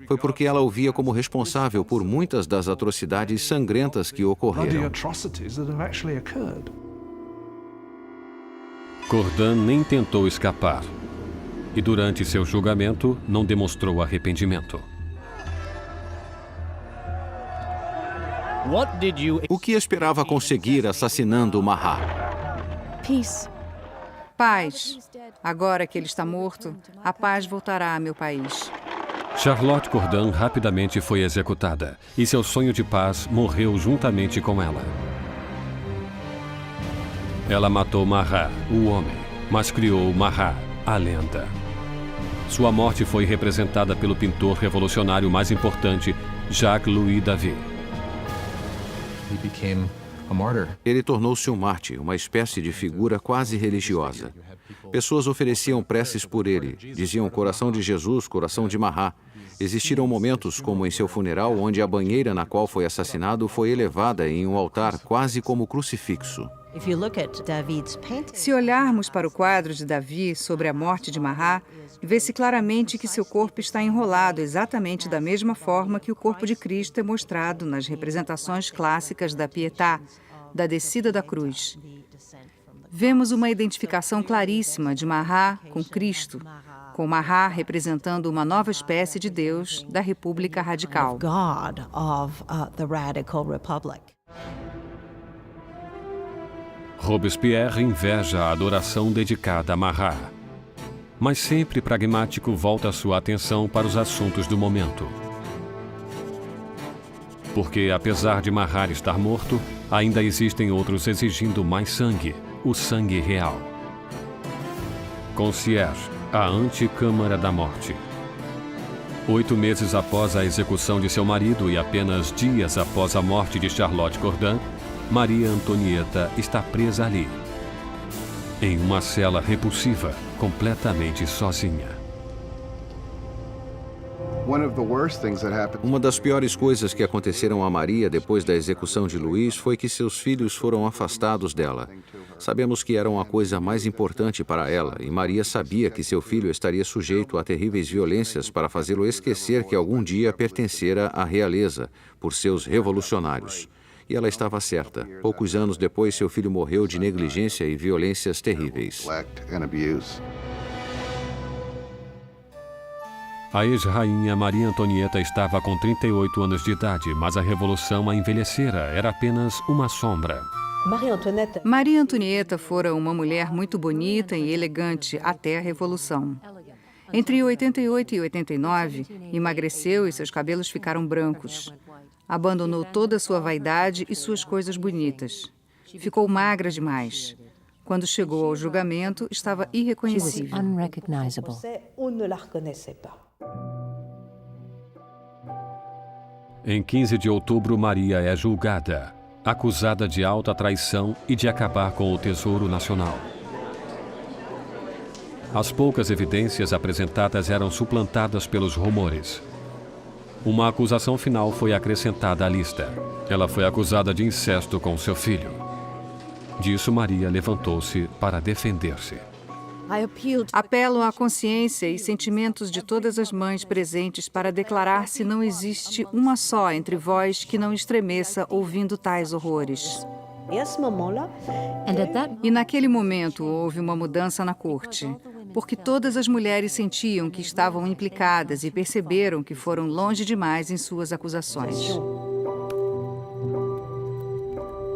Foi porque ela o via como responsável por muitas das atrocidades sangrentas que ocorreram. Cordan nem tentou escapar. E durante seu julgamento, não demonstrou arrependimento. O que esperava conseguir assassinando Mahat? Paz. Agora que ele está morto, a paz voltará a meu país. Charlotte Corday rapidamente foi executada, e seu sonho de paz morreu juntamente com ela. Ela matou Marat, o homem, mas criou Marat, a lenda. Sua morte foi representada pelo pintor revolucionário mais importante, Jacques-Louis David. Ele tornou-se um mártir, uma espécie de figura quase religiosa. Pessoas ofereciam preces por ele, diziam coração de Jesus, coração de Marat. Existiram momentos, como em seu funeral, onde a banheira na qual foi assassinado foi elevada em um altar quase como crucifixo. Se olharmos para o quadro de Davi sobre a morte de Marat, vê-se claramente que seu corpo está enrolado exatamente da mesma forma que o corpo de Cristo é mostrado nas representações clássicas da Pietà, da descida da cruz. Vemos uma identificação claríssima de Marat com Cristo, com Marat representando uma nova espécie de Deus da República Radical. Robespierre inveja a adoração dedicada a Marat. Mas sempre pragmático volta sua atenção para os assuntos do momento. Porque, apesar de Marat estar morto, ainda existem outros exigindo mais sangue, o sangue real. Concierge, a Anticâmara da Morte. 8 meses após a execução de seu marido e apenas dias após a morte de Charlotte Corday, Maria Antonieta está presa ali, em uma cela repulsiva, completamente sozinha. Uma das piores coisas que aconteceram a Maria depois da execução de Luís foi que seus filhos foram afastados dela. Sabemos que eram a coisa mais importante para ela, e Maria sabia que seu filho estaria sujeito a terríveis violências para fazê-lo esquecer que algum dia pertencera à realeza, por seus revolucionários. E ela estava certa. Poucos anos depois, seu filho morreu de negligência e violências terríveis. A ex-rainha Maria Antonieta estava com 38 anos de idade, mas a revolução a envelhecera, era apenas uma sombra. Maria Antonieta fora uma mulher muito bonita e elegante até a Revolução. Entre 88 e 89, emagreceu e seus cabelos ficaram brancos. Abandonou toda a sua vaidade e suas coisas bonitas. Ficou magra demais. Quando chegou ao julgamento, estava irreconhecível. Em 15 de outubro, Maria é julgada, acusada de alta traição e de acabar com o Tesouro Nacional. As poucas evidências apresentadas eram suplantadas pelos rumores. Uma acusação final foi acrescentada à lista. Ela foi acusada de incesto com seu filho. Disso, Maria levantou-se para defender-se. Apelo à consciência e sentimentos de todas as mães presentes para declarar se não existe uma só entre vós que não estremeça ouvindo tais horrores. E naquele momento houve uma mudança na corte, porque todas as mulheres sentiam que estavam implicadas e perceberam que foram longe demais em suas acusações.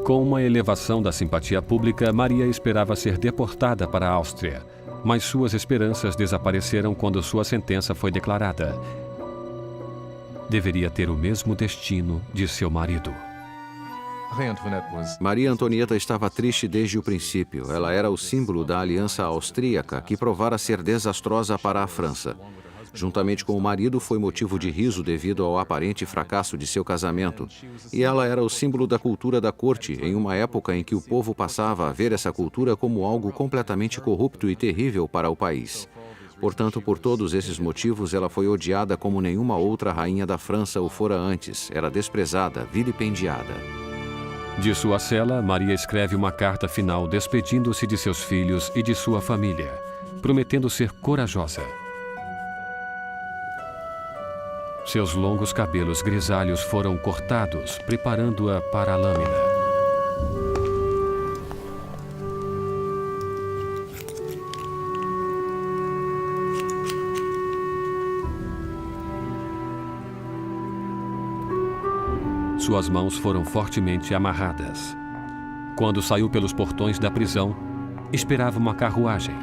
Com uma elevação da simpatia pública, Maria esperava ser deportada para a Áustria, mas suas esperanças desapareceram quando sua sentença foi declarada. Deveria ter o mesmo destino de seu marido. Maria Antonieta estava triste desde o princípio. Ela era o símbolo da aliança austríaca que provara ser desastrosa para a França. Juntamente com o marido, foi motivo de riso devido ao aparente fracasso de seu casamento. E ela era o símbolo da cultura da corte, em uma época em que o povo passava a ver essa cultura como algo completamente corrupto e terrível para o país. Portanto, por todos esses motivos, ela foi odiada como nenhuma outra rainha da França o fora antes. Era desprezada, vilipendiada. De sua cela, Maria escreve uma carta final despedindo-se de seus filhos e de sua família, prometendo ser corajosa. Seus longos cabelos grisalhos foram cortados, preparando-a para a lâmina. Suas mãos foram fortemente amarradas. Quando saiu pelos portões da prisão, esperava uma carruagem.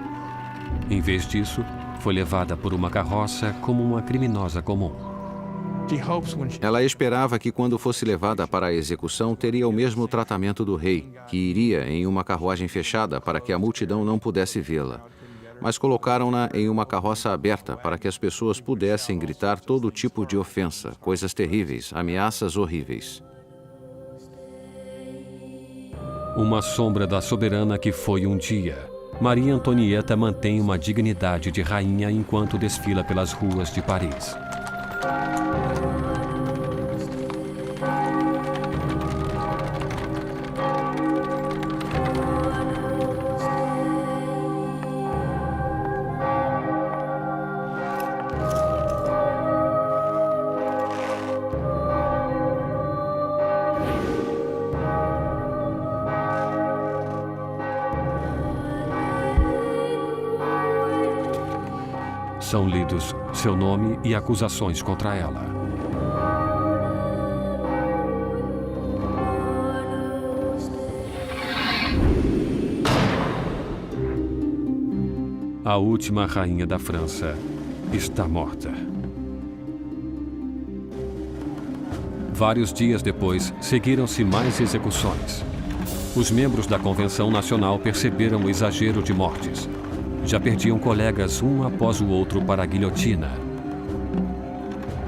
Em vez disso, foi levada por uma carroça como uma criminosa comum. Ela esperava que, quando fosse levada para a execução, teria o mesmo tratamento do rei, que iria em uma carruagem fechada para que a multidão não pudesse vê-la. Mas colocaram-na em uma carroça aberta para que as pessoas pudessem gritar todo tipo de ofensa, coisas terríveis, ameaças horríveis. Uma sombra da soberana que foi um dia. Maria Antonieta mantém uma dignidade de rainha enquanto desfila pelas ruas de Paris. São lidos seu nome e acusações contra ela. A última rainha da França está morta. Vários dias depois, seguiram-se mais execuções. Os membros da Convenção Nacional perceberam o exagero de mortes. Já perdiam colegas um após o outro para a guilhotina.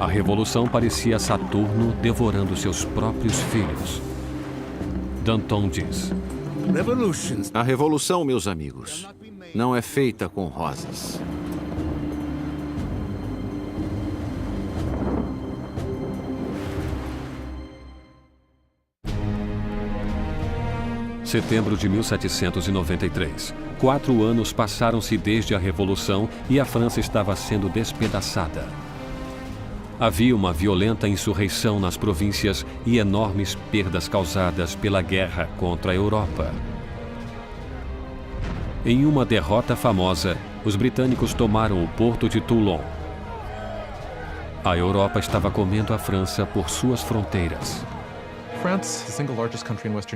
A revolução parecia Saturno devorando seus próprios filhos. Danton diz: A revolução, meus amigos, não é feita com rosas. Setembro de 1793. 4 anos passaram-se desde a Revolução e a França estava sendo despedaçada. Havia uma violenta insurreição nas províncias e enormes perdas causadas pela guerra contra a Europa. Em uma derrota famosa, os britânicos tomaram o porto de Toulon. A Europa estava comendo a França por suas fronteiras.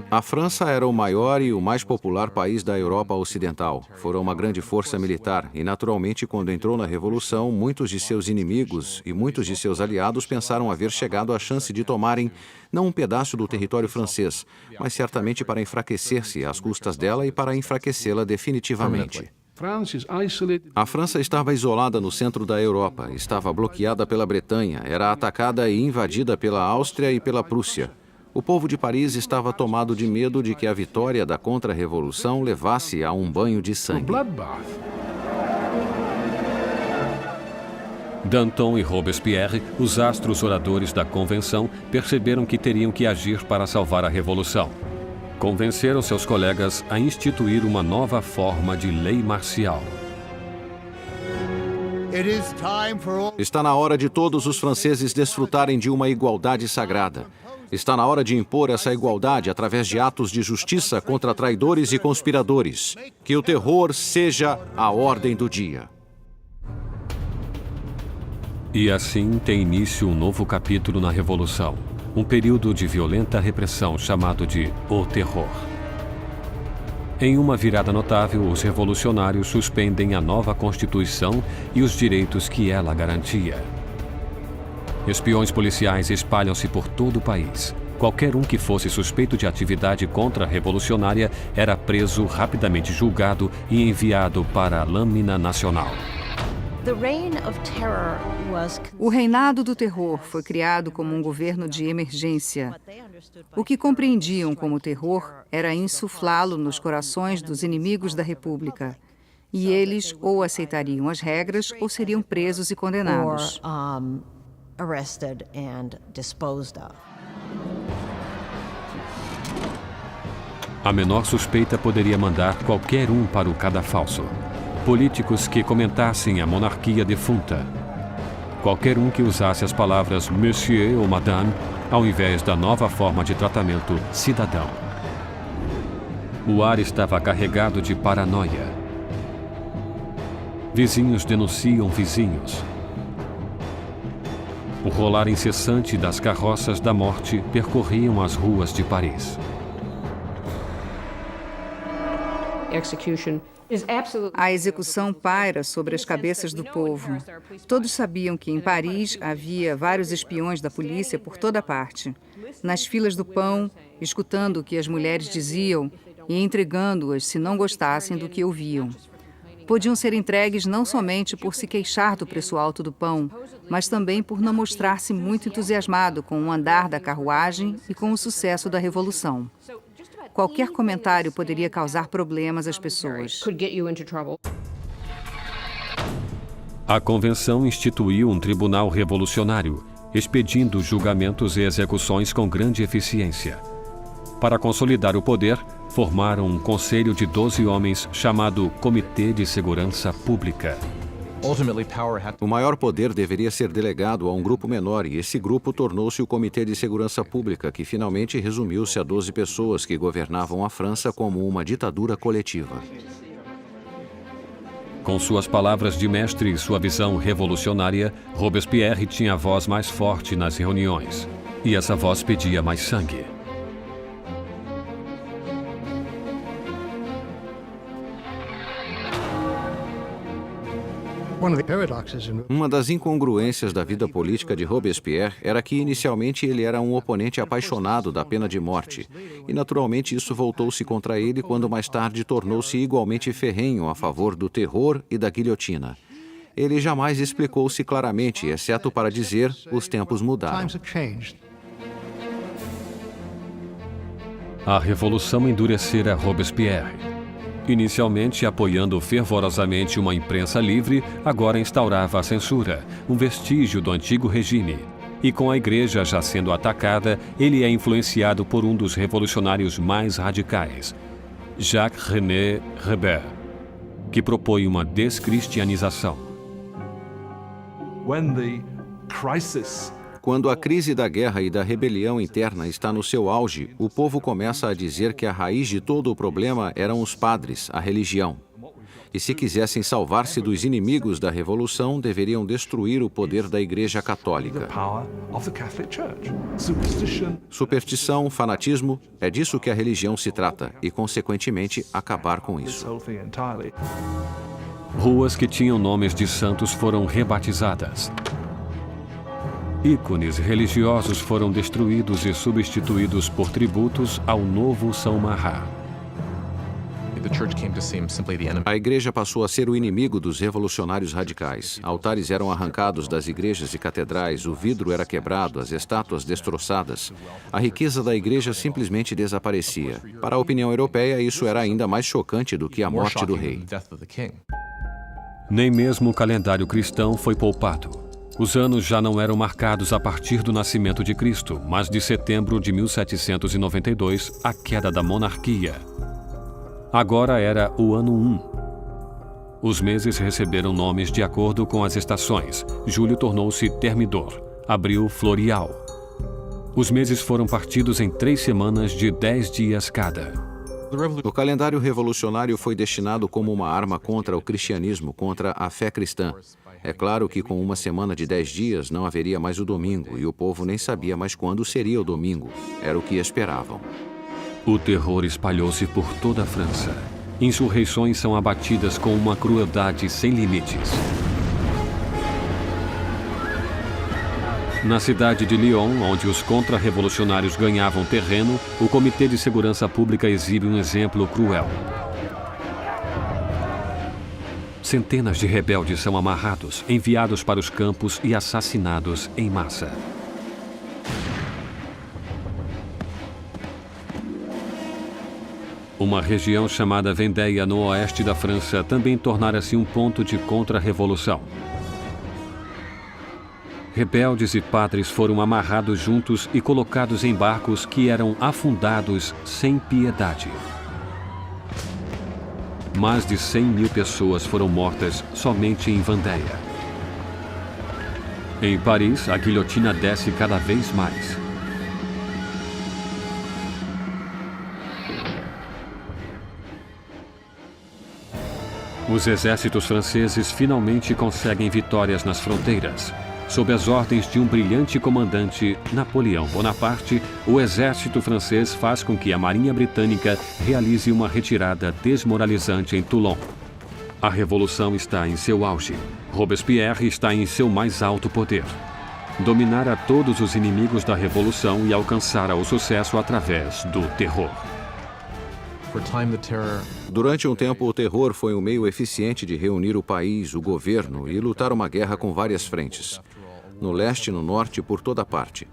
A França era o maior e o mais popular país da Europa Ocidental. Fora uma grande força militar e, naturalmente, quando entrou na Revolução, muitos de seus inimigos e muitos de seus aliados pensaram haver chegado à chance de tomarem não um pedaço do território francês, mas certamente para enfraquecer-se às custas dela e para enfraquecê-la definitivamente. A França estava isolada no centro da Europa, estava bloqueada pela Bretanha, era atacada e invadida pela Áustria e pela Prússia. O povo de Paris estava tomado de medo de que a vitória da contra-revolução levasse a um banho de sangue. Danton e Robespierre, os astros oradores da Convenção, perceberam que teriam que agir para salvar a Revolução. Convenceram seus colegas a instituir uma nova forma de lei marcial. Está na hora de todos os franceses desfrutarem de uma igualdade sagrada. Está na hora de impor essa igualdade através de atos de justiça contra traidores e conspiradores. Que o terror seja a ordem do dia. E assim tem início um novo capítulo na Revolução. Um período de violenta repressão chamado de O Terror. Em uma virada notável, os revolucionários suspendem a nova Constituição e os direitos que ela garantia. Espiões policiais espalham-se por todo o país. Qualquer um que fosse suspeito de atividade contra-revolucionária era preso, rapidamente julgado e enviado para a lâmina nacional. O reinado do terror foi criado como um governo de emergência. O que compreendiam como terror era insuflá-lo nos corações dos inimigos da República. E eles ou aceitariam as regras ou seriam presos e condenados. Arrested and disposed of. A menor suspeita poderia mandar qualquer um para o cadafalso. Políticos que comentassem a monarquia defunta. qualquer um que usasse as palavras Monsieur ou Madame ao invés da nova forma de tratamento cidadão. O ar estava carregado de paranoia. Vizinhos denunciam vizinhos. O rolar incessante das carroças da morte percorriam as ruas de Paris. A execução paira sobre as cabeças do povo. Todos sabiam que em Paris havia vários espiões da polícia por toda parte. Nas filas do pão, escutando o que as mulheres diziam e entregando-as se não gostassem do que ouviam. Podiam ser entregues não somente por se queixar do preço alto do pão, mas também por não mostrar-se muito entusiasmado com o andar da carruagem e com o sucesso da Revolução. Qualquer comentário poderia causar problemas às pessoas. A convenção instituiu um tribunal revolucionário, expedindo julgamentos e execuções com grande eficiência. Para consolidar o poder, formaram um conselho de 12 homens chamado Comitê de Segurança Pública. O maior poder deveria ser delegado a um grupo menor e esse grupo tornou-se o Comitê de Segurança Pública, que finalmente resumiu-se a 12 pessoas que governavam a França como uma ditadura coletiva. Com suas palavras de mestre e sua visão revolucionária, Robespierre tinha a voz mais forte nas reuniões. E essa voz pedia mais sangue. Uma das incongruências da vida política de Robespierre era que inicialmente ele era um oponente apaixonado da pena de morte, e naturalmente isso voltou-se contra ele quando mais tarde tornou-se igualmente ferrenho a favor do terror e da guilhotina. Ele jamais explicou-se claramente, exceto para dizer: os tempos mudaram. A revolução endurecera Robespierre. Inicialmente apoiando fervorosamente uma imprensa livre, agora instaurava a censura, um vestígio do antigo regime. E com a igreja já sendo atacada, ele é influenciado por um dos revolucionários mais radicais, Jacques-René Hébert, que propõe uma descristianização. Quando a crise da guerra e da rebelião interna está no seu auge, o povo começa a dizer que a raiz de todo o problema eram os padres, a religião. E se quisessem salvar-se dos inimigos da revolução, deveriam destruir o poder da Igreja Católica. Superstição, fanatismo, é disso que a religião se trata e, consequentemente, acabar com isso. Ruas que tinham nomes de santos foram rebatizadas. Ícones religiosos foram destruídos e substituídos por tributos ao novo São Marra. A igreja passou a ser o inimigo dos revolucionários radicais. Altares eram arrancados das igrejas e catedrais, o vidro era quebrado, as estátuas destroçadas. A riqueza da igreja simplesmente desaparecia. Para a opinião europeia, isso era ainda mais chocante do que a morte do rei. Nem mesmo o calendário cristão foi poupado. Os anos já não eram marcados a partir do nascimento de Cristo, mas de setembro de 1792, a queda da monarquia. Agora era o ano 1. Os meses receberam nomes de acordo com as estações. Julho tornou-se Thermidor, abril Floreal. Os meses foram partidos em 3 semanas de 10 dias cada. O calendário revolucionário foi destinado como uma arma contra o cristianismo, contra a fé cristã. É claro que com uma semana de 10 dias não haveria mais o domingo, e o povo nem sabia mais quando seria o domingo. Era o que esperavam. O terror espalhou-se por toda a França. Insurreições são abatidas com uma crueldade sem limites. Na cidade de Lyon, onde os contra-revolucionários ganhavam terreno, o Comitê de Segurança Pública exibe um exemplo cruel. Centenas de rebeldes são amarrados, enviados para os campos e assassinados em massa. Uma região chamada Vendéia, no oeste da França, também tornara-se um ponto de contra-revolução. Rebeldes e padres foram amarrados juntos e colocados em barcos que eram afundados sem piedade. Mais de 100.000 pessoas foram mortas somente em Vendéia. Em Paris, a guilhotina desce cada vez mais. Os exércitos franceses finalmente conseguem vitórias nas fronteiras. Sob as ordens de um brilhante comandante, Napoleão Bonaparte, o exército francês faz com que a Marinha Britânica realize uma retirada desmoralizante em Toulon. A revolução está em seu auge. Robespierre está em seu mais alto poder. Dominar a todos os inimigos da revolução e alcançar o sucesso através do terror. Durante um tempo, o terror foi um meio eficiente de reunir o país, o governo e lutar uma guerra com várias frentes. No leste e no norte, por toda parte.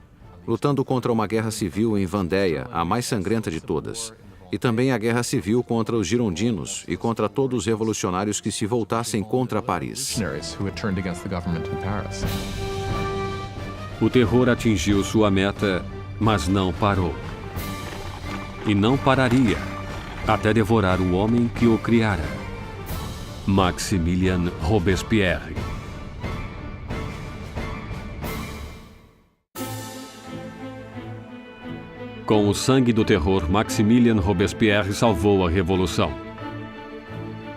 Lutando contra uma guerra civil em Vendéia, a mais sangrenta de todas. E também a guerra civil contra os girondinos e contra todos os revolucionários que se voltassem contra Paris. O terror atingiu sua meta, mas não parou. E não pararia, até devorar o homem que o criara. Maximilien Robespierre. Com o sangue do terror, Maximilien Robespierre salvou a revolução.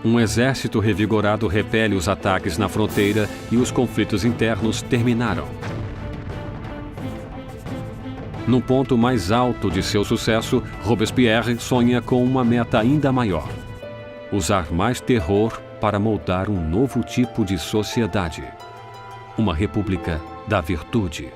Um exército revigorado repele os ataques na fronteira e os conflitos internos terminaram. No ponto mais alto de seu sucesso, Robespierre sonha com uma meta ainda maior: usar mais terror para moldar um novo tipo de sociedade. Uma república da virtude.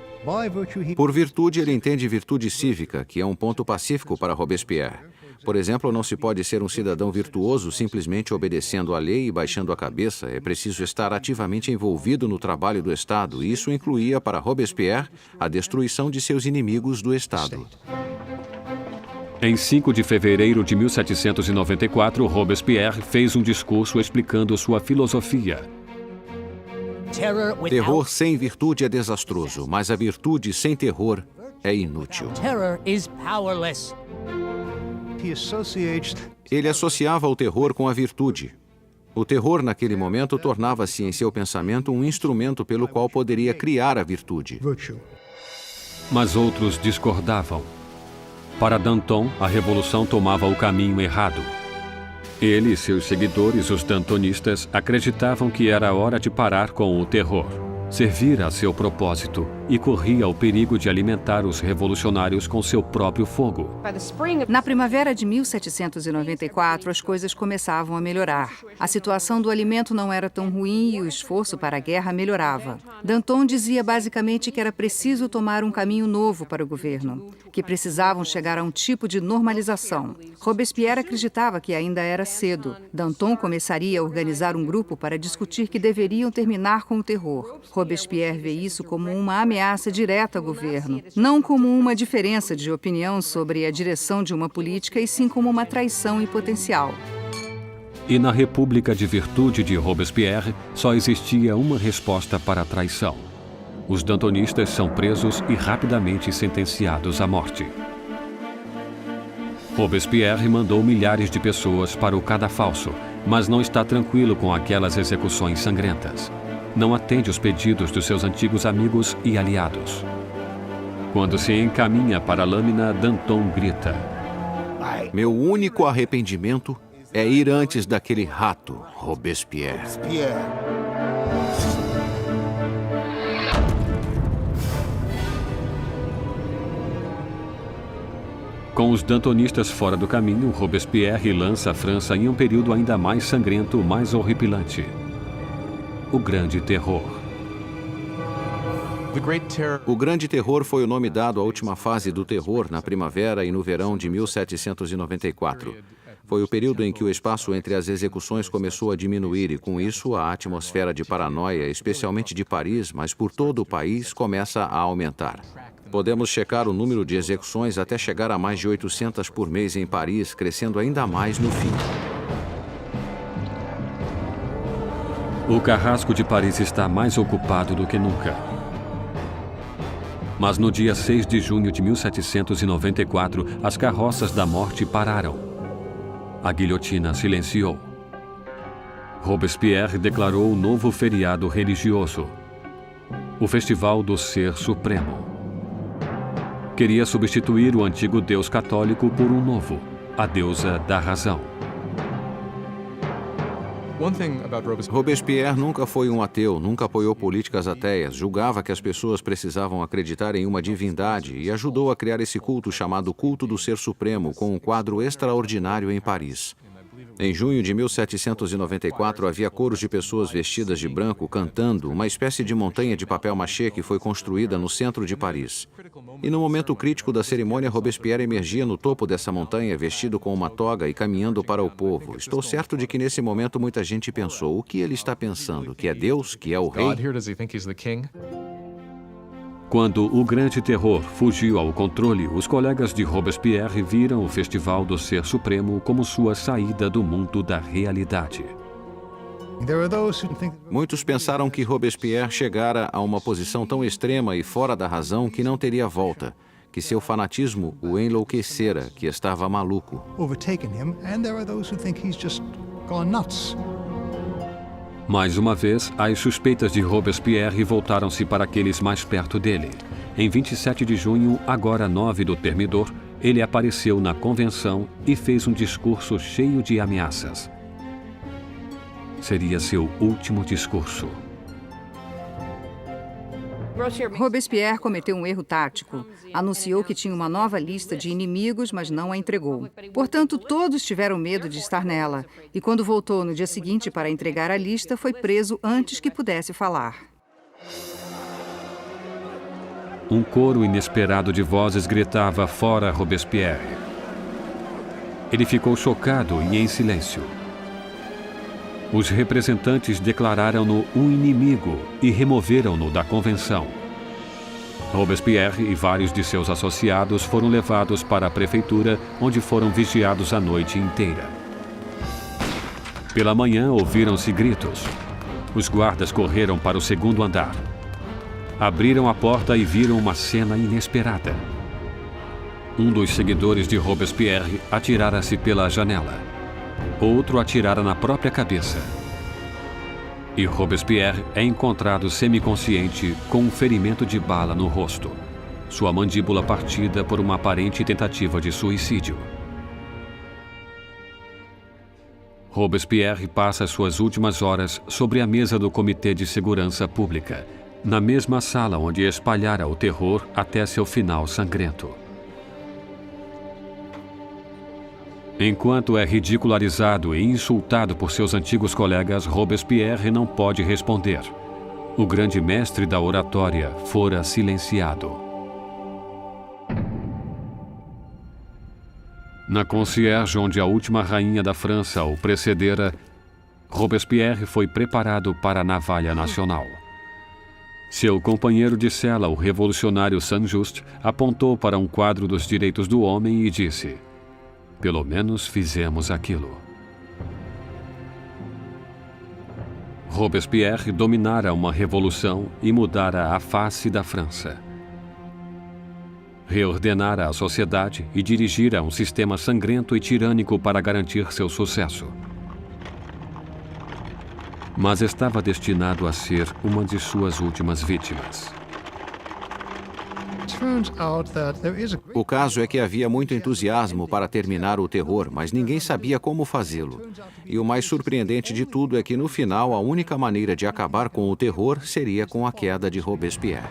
Por virtude, ele entende virtude cívica, que é um ponto pacífico para Robespierre. Por exemplo, não se pode ser um cidadão virtuoso simplesmente obedecendo à lei e baixando a cabeça. É preciso estar ativamente envolvido no trabalho do Estado. E isso incluía para Robespierre a destruição de seus inimigos do Estado. Em 5 de fevereiro de 1794, Robespierre fez um discurso explicando sua filosofia. Terror sem virtude é desastroso, mas a virtude sem terror é inútil. Ele associava o terror com a virtude. O terror, naquele momento, tornava-se em seu pensamento um instrumento pelo qual poderia criar a virtude. Mas outros discordavam. Para Danton, a revolução tomava o caminho errado. Ele e seus seguidores, os dantonistas, acreditavam que era hora de parar com o terror, servir a seu propósito e corria o perigo de alimentar os revolucionários com seu próprio fogo. Na primavera de 1794, as coisas começavam a melhorar. A situação do alimento não era tão ruim e o esforço para a guerra melhorava. Danton dizia basicamente que era preciso tomar um caminho novo para o governo, que precisavam chegar a um tipo de normalização. Robespierre acreditava que ainda era cedo. Danton começaria a organizar um grupo para discutir que deveriam terminar com o terror. Robespierre vê isso como uma ameaça direta ao governo, não como uma diferença de opinião sobre a direção de uma política, e sim como uma traição em potencial. E na República de Virtude de Robespierre, só existia uma resposta para a traição. Os dantonistas são presos e rapidamente sentenciados à morte. Robespierre mandou milhares de pessoas para o cadafalso, mas não está tranquilo com aquelas execuções sangrentas. Não atende os pedidos dos seus antigos amigos e aliados. Quando se encaminha para a lâmina, Danton grita: Meu único arrependimento é ir antes daquele rato, Robespierre. Com os dantonistas fora do caminho, Robespierre lança a França em um período ainda mais sangrento, mais horripilante: o Grande Terror. O Grande Terror foi o nome dado à última fase do terror na primavera e no verão de 1794. Foi o período em que o espaço entre as execuções começou a diminuir e, com isso, a atmosfera de paranoia, especialmente de Paris, mas por todo o país, começa a aumentar. Podemos checar o número de execuções até chegar a mais de 800 por mês em Paris, crescendo ainda mais no fim. O carrasco de Paris está mais ocupado do que nunca. Mas no dia 6 de junho de 1794, as carroças da morte pararam. A guilhotina silenciou. Robespierre declarou um novo feriado religioso. o Festival do Ser Supremo. Queria substituir o antigo Deus católico por um novo, a deusa da razão. Robespierre nunca foi um ateu, nunca apoiou políticas ateias, julgava que as pessoas precisavam acreditar em uma divindade e ajudou a criar esse culto chamado Culto do Ser Supremo, com um quadro extraordinário em Paris. Em junho de 1794, havia coros de pessoas vestidas de branco cantando uma espécie de montanha de papel machê que foi construída no centro de Paris. E no momento crítico da cerimônia, Robespierre emergia no topo dessa montanha, vestido com uma toga e caminhando para o povo. Estou certo de que nesse momento muita gente pensou: o que ele está pensando? Que é Deus? Que é o rei? Quando o Grande Terror fugiu ao controle, os colegas de Robespierre viram o Festival do Ser Supremo como sua saída do mundo da realidade. Muitos pensaram que Robespierre chegara a uma posição tão extrema e fora da razão que não teria volta, que seu fanatismo o enlouquecera, que estava maluco. Mais uma vez, as suspeitas de Robespierre voltaram-se para aqueles mais perto dele. Em 27 de junho, agora 9 do Termidor, ele apareceu na convenção e fez um discurso cheio de ameaças. Seria seu último discurso. Robespierre cometeu um erro tático. Anunciou que tinha uma nova lista de inimigos, mas não a entregou. Portanto, todos tiveram medo de estar nela. E quando voltou no dia seguinte para entregar a lista, foi preso antes que pudesse falar. Um coro inesperado de vozes gritava fora Robespierre. Ele ficou chocado e em silêncio. Os representantes declararam-no um inimigo e removeram-no da convenção. Robespierre e vários de seus associados foram levados para a prefeitura, onde foram vigiados a noite inteira. Pela manhã, ouviram-se gritos. Os guardas correram para o segundo andar. Abriram a porta e viram uma cena inesperada. Um dos seguidores de Robespierre atirara-se pela janela. Outro atirara na própria cabeça. E Robespierre é encontrado semiconsciente com um ferimento de bala no rosto, sua mandíbula partida por uma aparente tentativa de suicídio. Robespierre passa suas últimas horas sobre a mesa do Comitê de Segurança Pública, na mesma sala onde espalhara o terror até seu final sangrento. Enquanto é ridicularizado e insultado por seus antigos colegas, Robespierre não pode responder. O grande mestre da oratória fora silenciado. Na concierge, onde a última rainha da França o precedera, Robespierre foi preparado para a navalha nacional. Seu companheiro de cela, o revolucionário Saint-Just, apontou para um quadro dos direitos do homem e disse: "Pelo menos fizemos aquilo." Robespierre dominara uma revolução e mudara a face da França. Reordenara a sociedade e dirigira um sistema sangrento e tirânico para garantir seu sucesso. Mas estava destinado a ser uma de suas últimas vítimas. O caso é que havia muito entusiasmo para terminar o terror, mas ninguém sabia como fazê-lo. E o mais surpreendente de tudo é que, no final, a única maneira de acabar com o terror seria com a queda de Robespierre.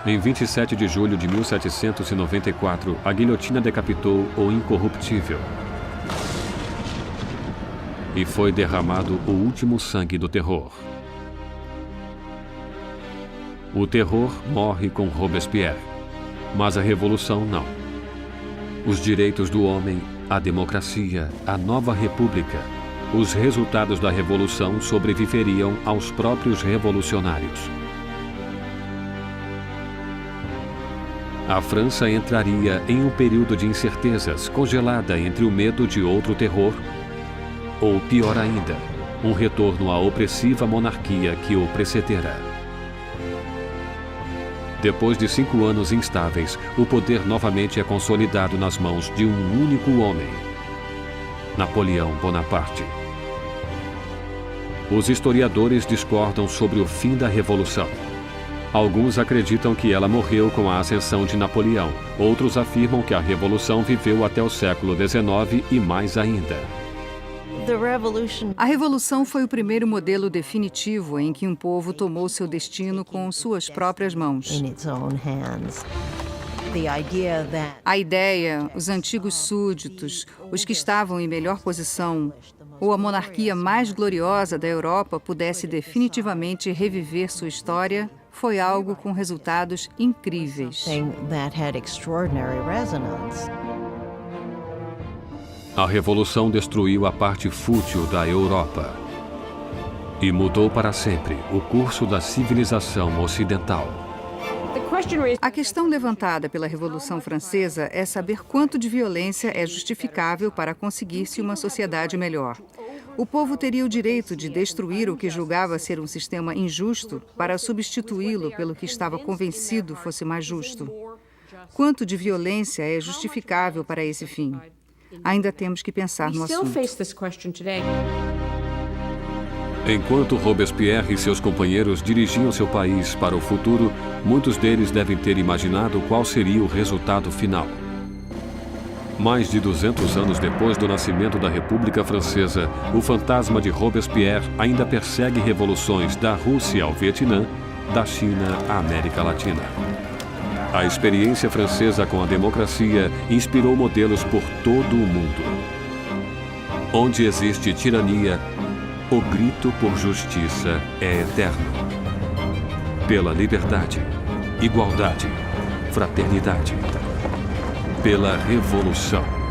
Em 27 de julho de 1794, a guilhotina decapitou o incorruptível. E foi derramado o último sangue do terror. O terror morre com Robespierre, mas a revolução não. Os direitos do homem, a democracia, a nova república, os resultados da revolução sobreviveriam aos próprios revolucionários. A França entraria em um período de incertezas, congelada entre o medo de outro terror, ou pior ainda, um retorno à opressiva monarquia que o precedera. Depois de 5 anos instáveis, o poder novamente é consolidado nas mãos de um único homem: Napoleão Bonaparte. Os historiadores discordam sobre o fim da Revolução. Alguns acreditam que ela morreu com a ascensão de Napoleão. Outros afirmam que a Revolução viveu até o século XIX e mais ainda. A Revolução foi o primeiro modelo definitivo em que um povo tomou seu destino com suas próprias mãos. A ideia, os antigos súditos, os que estavam em melhor posição, ou a monarquia mais gloriosa da Europa pudesse definitivamente reviver sua história, foi algo com resultados incríveis. A Revolução destruiu a parte fútil da Europa e mudou para sempre o curso da civilização ocidental. A questão levantada pela Revolução Francesa é saber quanto de violência é justificável para conseguir-se uma sociedade melhor. O povo teria o direito de destruir o que julgava ser um sistema injusto para substituí-lo pelo que estava convencido fosse mais justo. Quanto de violência é justificável para esse fim? Ainda temos que pensar no assunto. Enquanto Robespierre e seus companheiros dirigiam seu país para o futuro, muitos deles devem ter imaginado qual seria o resultado final. Mais de 200 anos depois do nascimento da República Francesa, o fantasma de Robespierre ainda persegue revoluções da Rússia ao Vietnã, da China à América Latina. A experiência francesa com a democracia inspirou modelos por todo o mundo. Onde existe tirania, o grito por justiça é eterno. Pela liberdade, igualdade, fraternidade. Pela revolução.